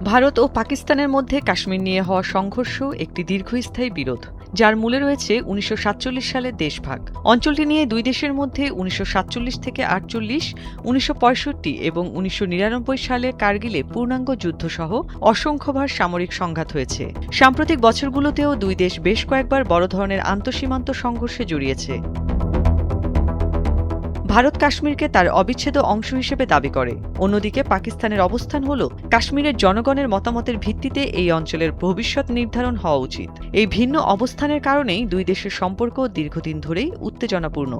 ভারত ও পাকিস্তানের মধ্যে কাশ্মীর নিয়ে হওয়া সংঘর্ষ একটি দীর্ঘস্থায়ী বিরোধ, যার মূলে রয়েছে ১৯৪৭ সালের দেশভাগ। অঞ্চলটি নিয়ে দুই দেশের মধ্যে ১৯৪৭ থেকে ৪৮, ১৯৬৫ এবং ১৯৯৯ সালে কার্গিলে পূর্ণাঙ্গ যুদ্ধসহ অসংখ্যবার সামরিক সংঘাত হয়েছে। সাম্প্রতিক বছরগুলোতেও দুই দেশ বেশ কয়েকবার বড় ধরনের আন্তঃসীমান্ত সংঘর্ষে জড়িয়েছে। ভারত কাশ্মীরকে তার অবিচ্ছেদ্য অংশ হিসেবে দাবি করে। অন্যদিকে পাকিস্তানের অবস্থান হল কাশ্মীরের জনগণের মতামতের ভিত্তিতে এই অঞ্চলের ভবিষ্যৎ নির্ধারণ হওয়া উচিত। এই ভিন্ন অবস্থানের কারণেই দুই দেশের সম্পর্ক দীর্ঘদিন ধরেই উত্তেজনাপূর্ণ।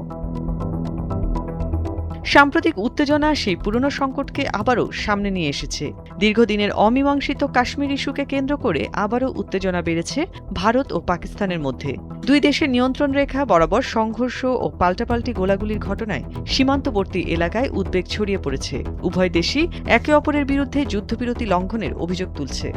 সাম্প্রতিক উত্তেজনা সেই পুরনো সংকটকে আবারও সামনে নিয়ে এসেছে। দীর্ঘদিনের অমীমাংসিত কাশ্মীর ইস্যুকে কেন্দ্র করে আবারও উত্তেজনা বেড়েছে ভারত ও পাকিস্তানের মধ্যে। দুই দেশের নিয়ন্ত্রণ রেখা বরাবর সংঘর্ষ ও পাল্টাপাল্টি গোলাগুলির ঘটনায় সীমান্তবর্তী এলাকায় উদ্বেগ ছড়িয়ে পড়েছে। উভয় দেশই একে অপরের বিরুদ্ধে যুদ্ধবিরতি লঙ্ঘনের অভিযোগ তুলছে।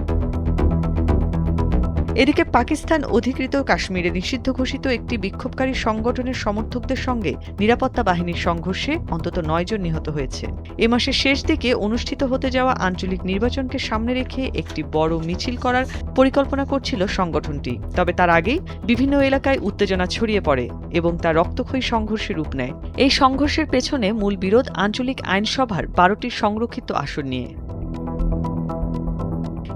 এদিকে পাকিস্তান অধিকৃত কাশ্মীরে নিষিদ্ধ ঘোষিত একটি বিক্ষোভকারী সংগঠনের সমর্থকদের সঙ্গে নিরাপত্তা বাহিনীর সংঘর্ষে অন্তত ৯ জন নিহত হয়েছে। এ মাসের শেষ দিকে অনুষ্ঠিত হতে যাওয়া আঞ্চলিক নির্বাচনকে সামনে রেখে একটি বড় মিছিল করার পরিকল্পনা করছিল সংগঠনটি। তবে তার আগেই বিভিন্ন এলাকায় উত্তেজনা ছড়িয়ে পড়ে এবং তা রক্তক্ষয়ী সংঘর্ষে রূপ নেয়। এই সংঘর্ষের পেছনে মূল বিরোধ আঞ্চলিক আইনসভার ১২টির সংরক্ষিত আসন নিয়ে।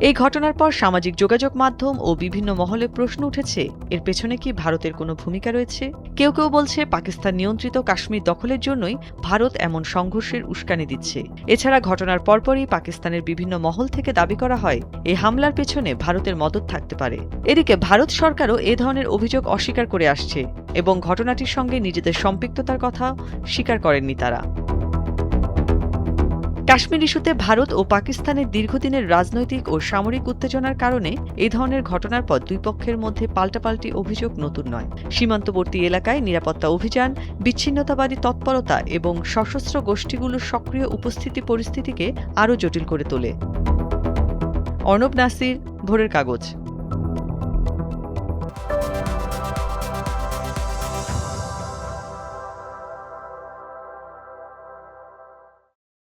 এই ঘটনার পর সামাজিক যোগাযোগ মাধ্যম ও বিভিন্ন মহলে প্রশ্ন উঠেছে, এর পেছনে কি ভারতের কোনো ভূমিকা রয়েছে? কেউ কেউ বলছে পাকিস্তান নিয়ন্ত্রিত কাশ্মীর দখলের জন্যই ভারত এমন সংঘর্ষের উস্কানি দিচ্ছে। এছাড়া ঘটনার পরপরই পাকিস্তানের বিভিন্ন মহল থেকে দাবি করা হয় এই হামলার পেছনে ভারতের মদদ থাকতে পারে। এদিকে ভারত সরকারও এ ধরনের অভিযোগ অস্বীকার করে আসছে এবং ঘটনাটির সঙ্গে নিজেদের সম্পৃক্ততার কথা স্বীকার করেননি তারা। কাশ্মীর ইস্যুতে ভারত ও পাকিস্তানের দীর্ঘদিনের রাজনৈতিক ও সামরিক উত্তেজনার কারণে এই ধরনের ঘটনার পর দুই পক্ষের মধ্যে পাল্টাপাল্টি অভিযোগ নতুন নয়। সীমান্তবর্তী এলাকায় নিরাপত্তা অভিযান, বিচ্ছিন্নতাবাদী তৎপরতা এবং সশস্ত্র গোষ্ঠীগুলোর সক্রিয় উপস্থিতি পরিস্থিতিকে আরও জটিল করে তোলে। অর্ণব নাসির, ভোরের কাগজ।